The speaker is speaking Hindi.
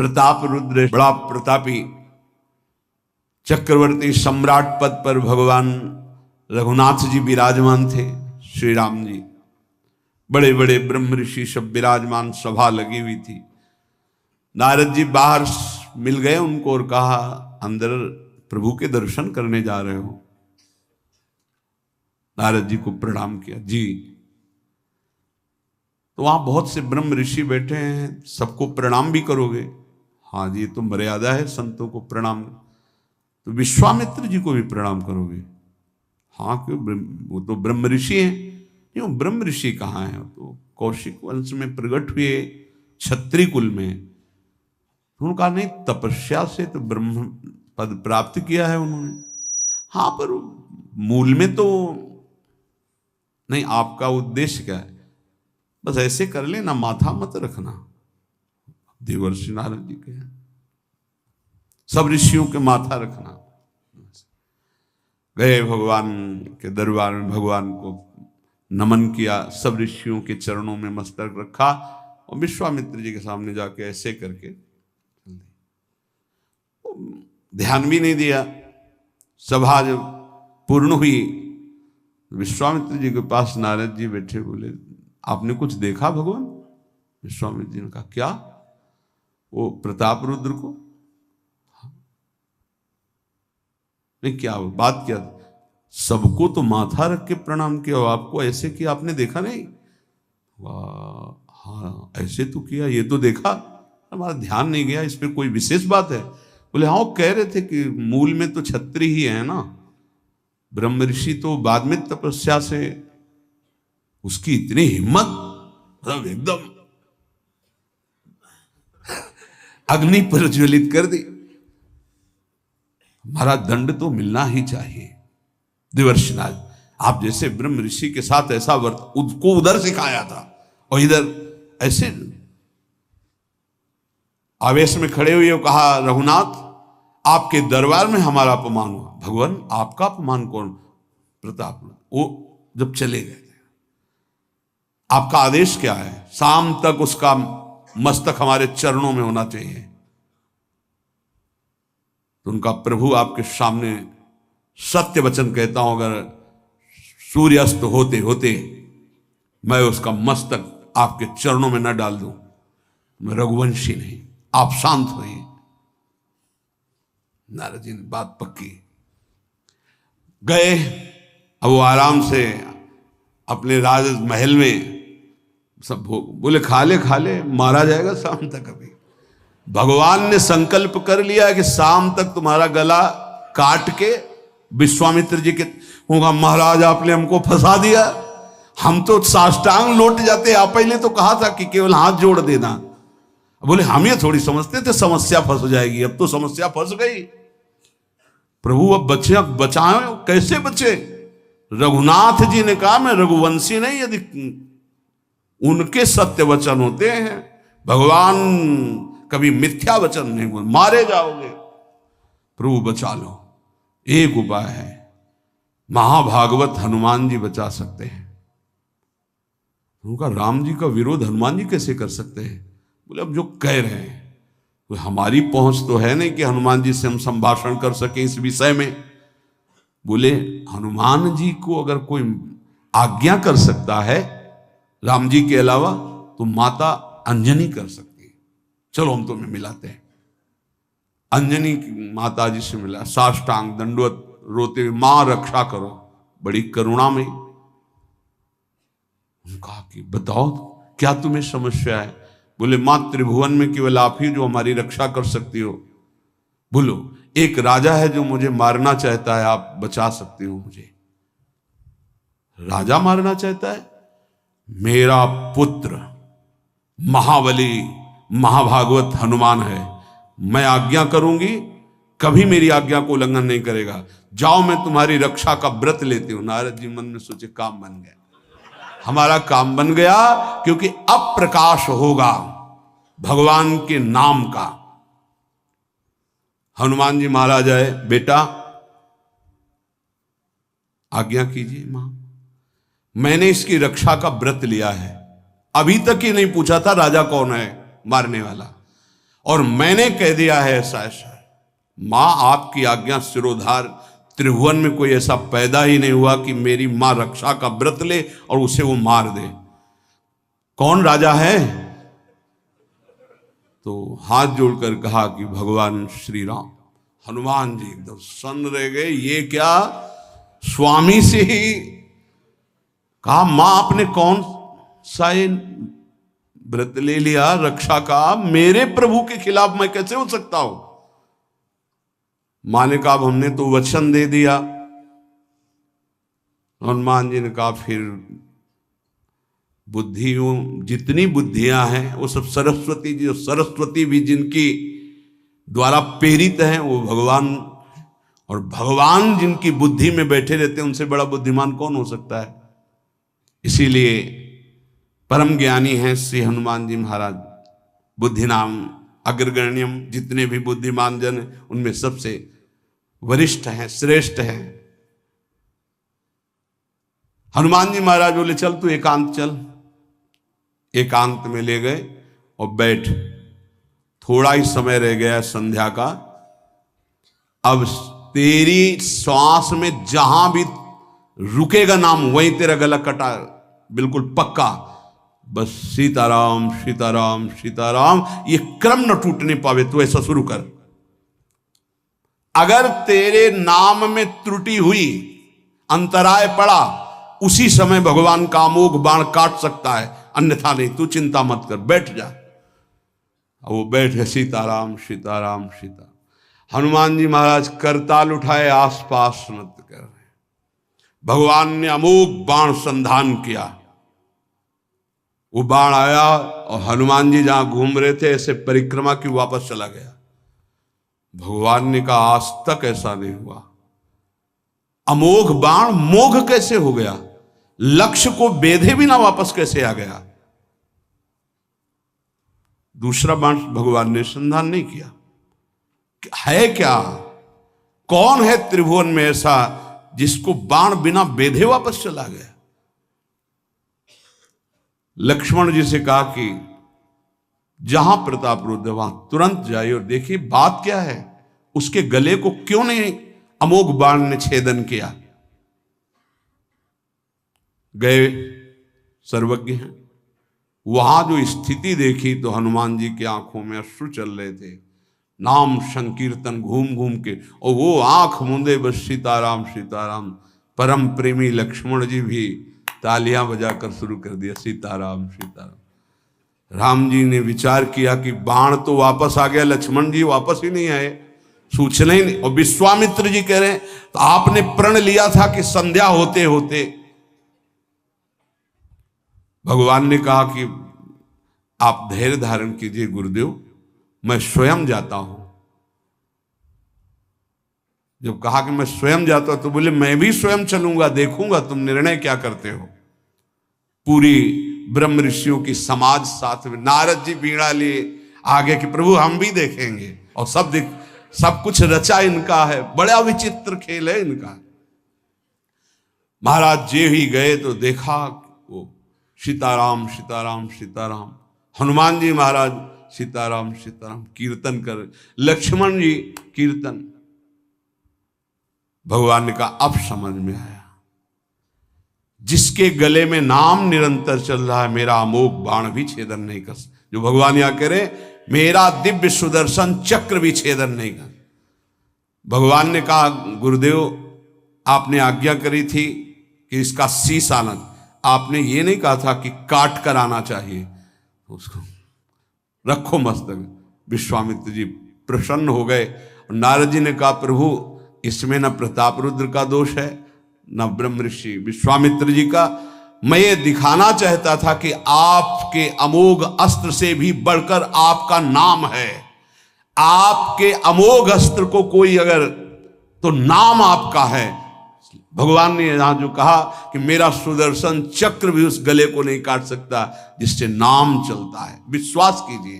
प्रताप रुद्र बड़ा प्रतापी चक्रवर्ती सम्राट पद पर भगवान रघुनाथ जी विराजमान थे। श्री राम जी बड़े बड़े ब्रह्म ऋषि सब विराजमान, सभा लगी हुई थी। नारद जी बाहर मिल गए उनको और कहा, अंदर प्रभु के दर्शन करने जा रहे हो? नारद जी को प्रणाम किया। जी। तो वहां बहुत से ब्रह्म ऋषि बैठे हैं, सबको प्रणाम भी करोगे? हाँ जी, तो मर्यादा है संतों को प्रणाम। तो विश्वामित्र जी को भी प्रणाम करोगे? हाँ, क्यों, वो तो ब्रह्म ऋषि हैं। नहीं, वो ब्रह्म ऋषि कहाँ हैं? तो कौशिक वंश में प्रकट हुए, क्षत्रिय कुल में। तो उन्होंने कहा, नहीं, तपस्या से तो ब्रह्म पद प्राप्त किया है उन्होंने। हाँ, पर मूल में तो नहीं। आपका उद्देश्य क्या है? बस ऐसे कर लेना, माथा मत रखना। देवर्षि नारद जी के सब ऋषियों के माथा रखना। गए भगवान के दरबार में, भगवान को नमन किया, सब ऋषियों के चरणों में मस्तक रखा और विश्वामित्र जी के सामने जाके ऐसे करके ध्यान भी नहीं दिया। सभा जब पूर्ण हुई, विश्वामित्र जी के पास नारद जी बैठे, बोले, आपने कुछ देखा भगवान? विश्वामित्र जी ने कहा, क्या? वो प्रताप रुद्र को? नहीं, क्या बात क्या? सबको तो माथा रख के प्रणाम किया, आपको ऐसे किया, आपने देखा नहीं? वाह, हाँ ऐसे तो किया, ये तो देखा, हमारा ध्यान नहीं गया, इस पर कोई विशेष बात है? बोले, हाँ, वो कह रहे थे कि मूल में तो क्षत्रिय ही है ना, ब्रह्म ऋषि तो बाद में तपस्या से, उसकी इतनी हिम्मत, मतलब एकदम अग्नि प्रज्वलित कर दी। हमारा दंड तो मिलना ही चाहिए। देवर्षिनाथ, आप जैसे ब्रह्म ऋषि के साथ ऐसा वर्त उसको उधर सिखाया था और इधर ऐसे आवेश में खड़े हुए कहा, रघुनाथ, आपके दरबार में हमारा अपमान हुआ। भगवान, आपका अपमान कौन? प्रताप। वो जब चले गए, आपका आदेश क्या है? शाम तक उसका मस्तक हमारे चरणों में होना चाहिए। तो उनका प्रभु आपके सामने सत्य वचन कहता हूं, अगर सूर्यास्त होते होते मैं उसका मस्तक आपके चरणों में न डाल दूं, मैं रघुवंशी नहीं। आप शांत होइए। नारद जी ने बात पक्की। गए, अब वो आराम से अपने राज महल में सब भोग, बोले, खा ले, मारा जाएगा शाम तक। अभी भगवान ने संकल्प कर लिया कि शाम तक तुम्हारा गला काट के विश्वामित्र जी के होगा, महाराज आपने हमको फंसा दिया, हम तो साष्टांग लौट जाते। आप पहले तो कहा था कि केवल हाथ जोड़ देना। बोले, हम ये थोड़ी समझते थे समस्या फंस जाएगी, अब तो समस्या फंस गई। प्रभु अब बचे, बचाए, कैसे बचे? रघुनाथ जी ने कहा, मैं रघुवंशी नहीं, यदि उनके सत्य वचन होते हैं, भगवान कभी मिथ्या वचन नहीं बोल, मारे जाओगे। प्रभु बचा लो। एक उपाय है, महाभागवत हनुमान जी बचा सकते हैं। उनका राम जी का विरोध हनुमान जी कैसे कर सकते हैं? बोले, अब जो कह रहे हैं, तो हमारी पहुंच तो है नहीं कि हनुमान जी से हम संभाषण कर सके इस विषय में। बोले, हनुमान जी को अगर कोई आज्ञा कर सकता है राम जी के अलावा, तो माता अंजनी कर सकती है। चलो हम तुम्हें मिलाते हैं। अंजनी की माता जी से मिला, साष्टांग दंडवत रोते हुए, मां रक्षा करो, बड़ी करुणा में। कहा कि बताओ क्या तुम्हें समस्या है? बोले, मां, त्रिभुवन में केवल आप ही जो हमारी रक्षा कर सकती हो। बोलो, एक राजा है जो मुझे मारना चाहता है, आप बचा सकती हो मुझे? राजा मारना चाहता है? मेरा पुत्र महाबली महाभागवत हनुमान है, मैं आज्ञा करूंगी, कभी मेरी आज्ञा को उल्लंघन नहीं करेगा। जाओ, मैं तुम्हारी रक्षा का व्रत लेती हूं। नारद जी मन में सोचे, काम बन गया, हमारा काम बन गया, क्योंकि अब प्रकाश होगा भगवान के नाम का। हनुमान जी महाराज आए, बेटा आज्ञा कीजिए मां, मैंने इसकी रक्षा का व्रत लिया है। अभी तक ही नहीं पूछा था राजा कौन है मारने वाला, और मैंने कह दिया है ऐसा ऐसा। मां आपकी आज्ञा सिरोधार त्रिभुवन में कोई ऐसा पैदा ही नहीं हुआ कि मेरी मां रक्षा का व्रत ले और उसे वो मार दे। कौन राजा है? तो हाथ जोड़कर कहा कि भगवान श्री राम। हनुमान जी एकदम सन्न रह गए, ये क्या? स्वामी से ही कहा मां आपने कौन सा व्रत ले लिया रक्षा का? मेरे प्रभु के खिलाफ मैं कैसे हो सकता हूं? मां ने कहा हमने तो वचन दे दिया। हनुमान जी ने कहा फिर बुद्धियों जितनी बुद्धियां हैं वो सब सरस्वती जी, सरस्वती भी जिनकी द्वारा प्रेरित हैं वो भगवान, और भगवान जिनकी बुद्धि में बैठे रहते हैं उनसे बड़ा बुद्धिमान कौन हो सकता है? इसीलिए परम ज्ञानी हैं श्री हनुमान जी महाराज। बुद्धि नाम अग्रगण्यम, जितने भी बुद्धिमान जन उनमें सबसे वरिष्ठ हैं, श्रेष्ठ हैं। हनुमान जी महाराज बोले चल तू एकांत चल। एकांत में ले गए और बैठ। थोड़ा ही समय रह गया संध्या का। अब तेरी श्वास में जहां भी रुकेगा नाम वहीं तेरा गला कटा, बिल्कुल पक्का। बस सीताराम सीताराम सीताराम, ये क्रम न टूटने पावे। तो ऐसा शुरू कर। अगर तेरे नाम में त्रुटि हुई, अंतराय पड़ा, उसी समय भगवान का अमोघ बाण काट सकता है, अन्यथा नहीं। तू चिंता मत कर, बैठ जा। वो बैठ गए। सीताराम सीताराम सीता। हनुमान जी महाराज करताल उठाए, आसपास नृत्य कर रहे। भगवान ने अमोघ बाण संधान किया। वो बाण आया और हनुमान जी जहां घूम रहे थे ऐसे परिक्रमा की वापस चला गया। भगवान ने कहा आज तक ऐसा नहीं हुआ। अमोघ बाण मोघ कैसे हो गया? लक्ष्य को बेधे बिना वापस कैसे आ गया? दूसरा बाण भगवान ने संधान नहीं किया। है क्या? कौन है त्रिभुवन में ऐसा जिसको बाण बिना बेधे वापस चला गया? लक्ष्मण जी से कहा कि जहां प्रताप रुद्र वहां तुरंत जाइए और देखिए बात क्या है। उसके गले को क्यों नहीं अमोघ बाण ने छेदन किया? गए, सर्वज्ञ हैं। वहां जो स्थिति देखी तो हनुमान जी की आंखों में अश्रु चल रहे थे। नाम संकीर्तन घूम घूम के, और वो आंख मूंदे बस सीताराम सीताराम। परम प्रेमी लक्ष्मण जी भी तालियां बजाकर शुरू कर दिया सीताराम सीताराम। राम जी ने विचार किया कि बाण तो वापस आ गया, लक्ष्मण जी वापस ही नहीं आए, सूचना ही नहीं। और विश्वामित्र जी कह रहे हैं तो आपने प्रण लिया था कि संध्या होते होते। भगवान ने कहा कि आप धैर्य धारण कीजिए गुरुदेव, मैं स्वयं जाता हूं। जब कहा कि मैं स्वयं जाता हूं तो बोले मैं भी स्वयं चलूंगा, देखूंगा तुम निर्णय क्या करते हो। पूरी ब्रह्म ऋषियों की समाज साथ में, नारद जी बीड़ा लिए आगे कि प्रभु हम भी देखेंगे। और सब कुछ रचा इनका है, बड़ा विचित्र खेल है इनका। महाराज जी ही गए तो देखा वो सीताराम सीताराम सीताराम। हनुमान जी महाराज सीताराम सीताराम कीर्तन कर, लक्ष्मण जी कीर्तन। भगवान ने कहा अब समझ में आया, जिसके गले में नाम निरंतर चल रहा है मेरा अमोघ बाण भी छेदन नहीं कर। जो भगवान यहां कह रहे मेरा दिव्य सुदर्शन चक्र भी छेदन नहीं कर। भगवान ने कहा गुरुदेव आपने आज्ञा करी थी कि इसका शीश आना, आपने ये नहीं कहा था कि काट कर आना चाहिए, उसको रखो मस्तक। विश्वामित्र जी प्रसन्न हो गए। नारद जी ने कहा प्रभु इसमें न प्रताप रुद्र का दोष है न ब्रह्म ऋषि विश्वामित्र जी का। मैं ये दिखाना चाहता था कि आपके अमोघ अस्त्र से भी बढ़कर आपका नाम है। आपके अमोघ अस्त्र को कोई अगर, तो नाम आपका है। भगवान ने यहां जो कहा कि मेरा सुदर्शन चक्र भी उस गले को नहीं काट सकता जिससे नाम चलता है। विश्वास कीजिए।